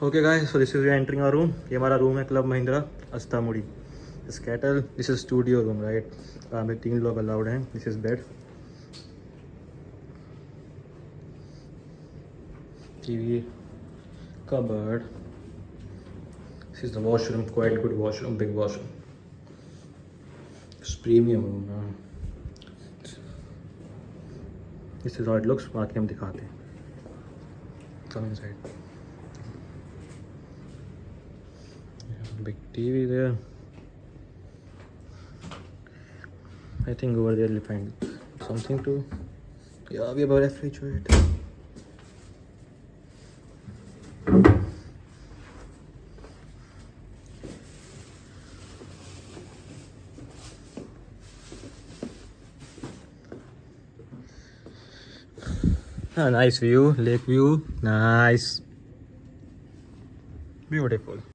Okay guys, so this is we are entering our room. ये हमारा room है Club Mahindra Ashtamudi. This kettle, this is studio room, right? में 3 लोग allowed हैं. This is bed, TV, cupboard. This is the washroom, quite good washroom, big washroom. It's premium room. This is how it looks. बाकी हम दिखाते हैं. Come inside. Big TV there. I think over there you'll find something to. Yeah, we have a refrigerator. Nice view, lake view, nice, beautiful.